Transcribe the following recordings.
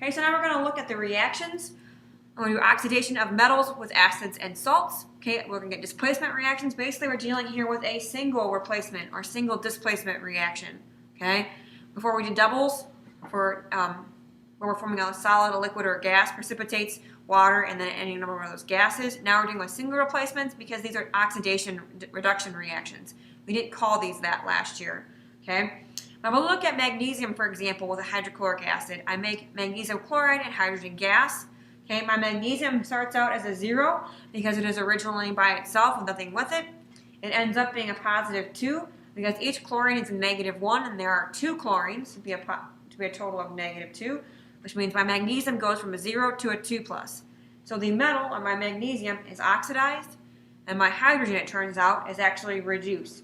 Okay, so now we're going to look at the reactions. I'm going to do oxidation of metals with acids and salts. Okay, we're going to get displacement reactions. Basically, we're dealing here with a single replacement or single displacement reaction. Okay, before we did doubles, for where we're forming a solid, a liquid, or a gas, precipitates, water, and then any number of those gases. Now we're doing with single replacements because these are oxidation reduction reactions. We didn't call these that last year. Okay. Now we'll look at magnesium, for example, with a hydrochloric acid. I make magnesium chloride and hydrogen gas. Okay, my magnesium starts out as a 0 because it is originally by itself with nothing with it. It ends up being a positive 2 because each chlorine is a negative 1 and there are 2 chlorines to be a total of negative 2, which means my magnesium goes from a 0 to a 2 plus. So the metal, or my magnesium, is oxidized, and my hydrogen, it turns out, is actually reduced.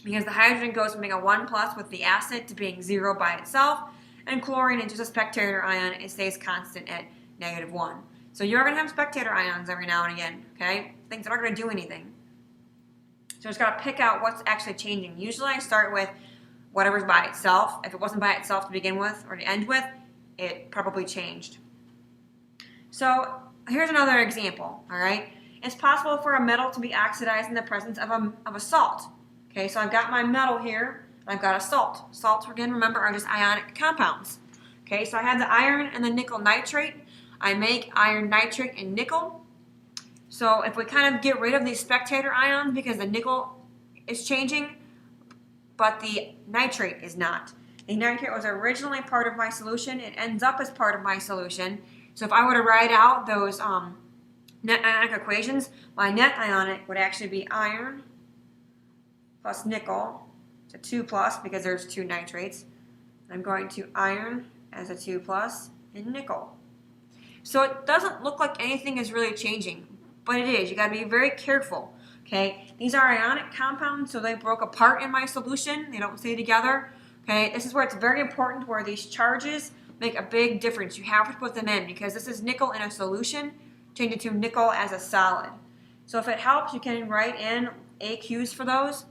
Because the hydrogen goes from being a 1 plus with the acid to being 0 by itself, and chlorine is just a spectator ion. It stays constant at negative 1. So you're going to have spectator ions every now and again, okay? Things that aren't going to do anything. So I just got to pick out what's actually changing. Usually I start with whatever's by itself. If it wasn't by itself to begin with or to end with, it probably changed. So here's another example, all right? It's possible for a metal to be oxidized in the presence of a salt. Okay, so I've got my metal here, and I've got a salt. Salts, again, remember, are just ionic compounds. Okay, so I have the iron and the nickel nitrate. I make iron nitrate and nickel. So if we kind of get rid of these spectator ions because the nickel is changing, but the nitrate is not. The nitrate was originally part of my solution. It ends up as part of my solution. So if I were to write out those net ionic equations, my net ionic would actually be iron plus nickel. It's a 2 plus because there's 2 nitrates. I'm going to iron as a 2 plus and nickel. So it doesn't look like anything is really changing, but it is. You got to be very careful. Okay, these are ionic compounds, so they broke apart in my solution. They don't stay together. Okay, this is where it's very important where these charges make a big difference. You have to put them in because this is nickel in a solution, change it to nickel as a solid. So if it helps, you can write in AQs for those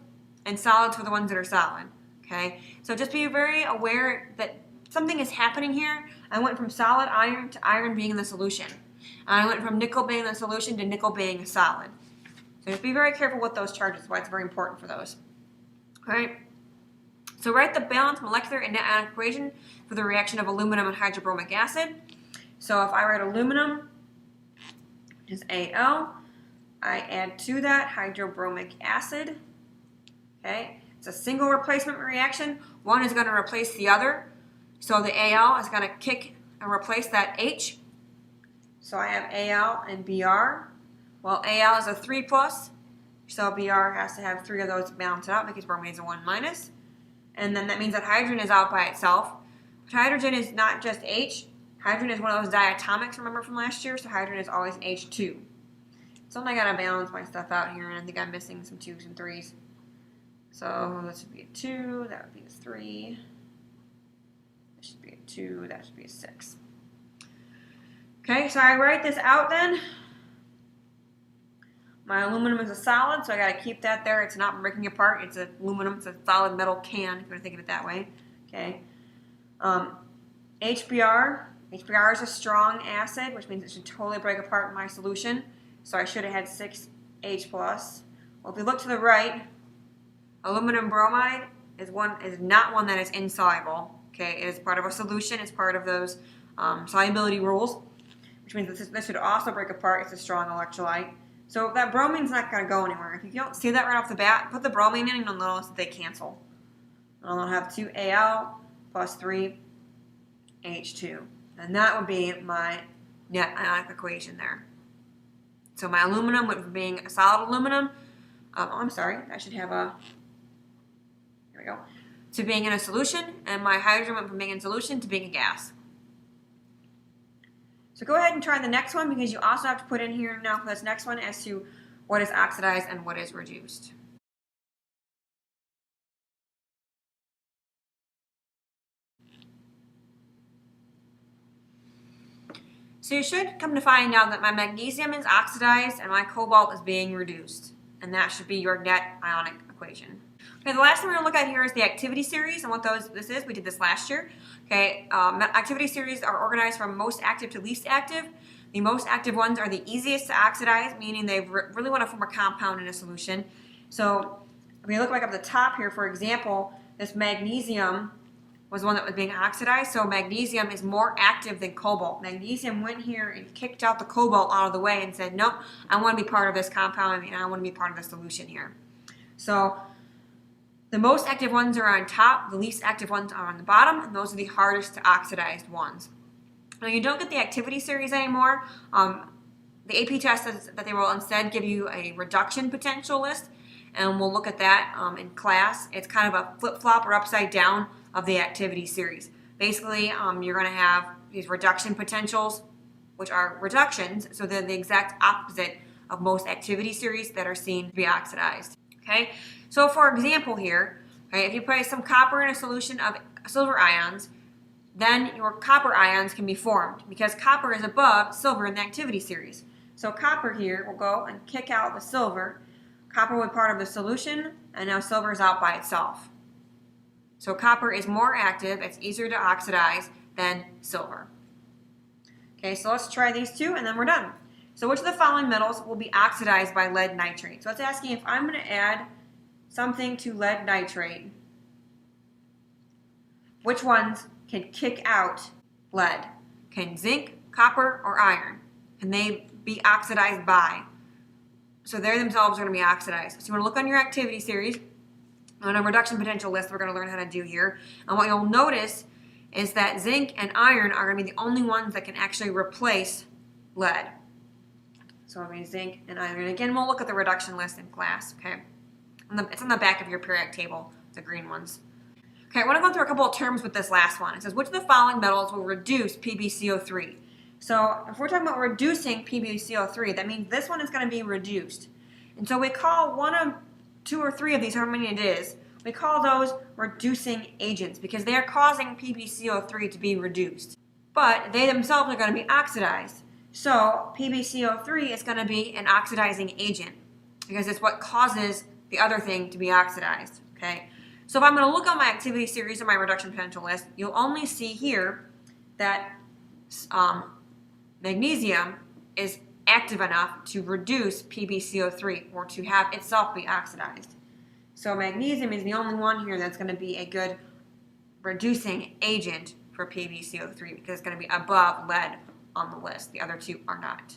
and solids for the ones that are solid. Okay, so just be very aware that something is happening here. I went from solid iron to iron being in the solution. I went from nickel being in the solution to nickel being a solid. So just be very careful with those charges, why it's very important for those. All right. So write the balanced molecular and net ionic equation for the reaction of aluminum and hydrobromic acid. So if I write aluminum is Al, I add to that hydrobromic acid. Okay, it's a single replacement reaction. One is going to replace the other. So the Al is going to kick and replace that H. So I have Al and Br. Well, Al is a 3 plus, so Br has to have 3 of those to balance it out because bromine is a 1 minus. And then that means that hydrogen is out by itself. But hydrogen is not just H. Hydrogen is one of those diatomics, remember from last year? So hydrogen is always H2. So I got to balance my stuff out here, and I think I'm missing some 2s and 3s. So this would be a 2, that would be a 3. This should be a 2, that should be a 6. Okay, so I write this out then. My aluminum is a solid, so I got to keep that there. It's not breaking apart. It's aluminum. It's a solid metal can, if you want to think of it that way. Okay. HBr. HBr is a strong acid, which means it should totally break apart in my solution. So I should have had 6H+. Well, if we look to the right, aluminum bromide is not one that is insoluble. Okay, it is part of a solution. It's part of those solubility rules, which means this should also break apart. It's a strong electrolyte. So that bromine's not going to go anywhere. If you don't see that right off the bat, put the bromine in and you'll notice that they cancel. And I'll have 2Al plus 3H2. And that would be my net ionic equation there. So my aluminum went from being a solid aluminum, I'm sorry, I should have a, here we go, to being in a solution, and my hydrogen went from being in solution to being a gas. So go ahead and try the next one because you also have to put in here now for this next one as to what is oxidized and what is reduced. So you should come to find out that my magnesium is oxidized and my cobalt is being reduced. And that should be your net ionic equation. Okay, the last thing we're going to look at here is the activity series and what this is. We did this last year. Okay, activity series are organized from most active to least active. The most active ones are the easiest to oxidize, meaning they really want to form a compound in a solution. So if we look back up the top here, for example, this magnesium was one that was being oxidized. So magnesium is more active than cobalt. Magnesium went here and kicked out the cobalt out of the way and said, nope, I want to be part of this compound and I want to be part of the solution here. So the most active ones are on top, the least active ones are on the bottom, and those are the hardest to oxidize ones. Now you don't get the activity series anymore. The AP test says that they will instead give you a reduction potential list, and we'll look at that in class. It's kind of a flip-flop or upside down of the activity series. Basically, you're going to have these reduction potentials, which are reductions, so they're the exact opposite of most activity series that are seen to be oxidized. Okay, so for example here, okay, if you place some copper in a solution of silver ions, then your copper ions can be formed because copper is above silver in the activity series. So copper here will go and kick out the silver. Copper will be part of the solution, and now silver is out by itself. So copper is more active, it's easier to oxidize than silver. Okay, so let's try these two and then we're done. So which of the following metals will be oxidized by lead nitrate? So it's asking if I'm going to add something to lead nitrate, which ones can kick out lead? Can zinc, copper, or iron? Can they be oxidized by? So they themselves are going to be oxidized. So you want to look on your activity series, on a reduction potential list we're going to learn how to do here. And what you'll notice is that zinc and iron are going to be the only ones that can actually replace lead. So I mean zinc and iron. And again, we'll look at the reduction list in class, okay? It's on the back of your periodic table, the green ones. Okay, I want to go through a couple of terms with this last one. It says, which of the following metals will reduce PbCO3? So if we're talking about reducing PbCO3, that means this one is going to be reduced. And so we call one of 2 or 3 of these, however many it is, we call those reducing agents because they are causing PbCO3 to be reduced. But they themselves are going to be oxidized. So PbCO3 is going to be an oxidizing agent because it's what causes the other thing to be oxidized. Okay. So if I'm going to look on my activity series or my reduction potential list, you'll only see here that magnesium is active enough to reduce PbCO3 or to have itself be oxidized. So magnesium is the only one here that's going to be a good reducing agent for PbCO3 because it's going to be above lead on the list. The other two are not.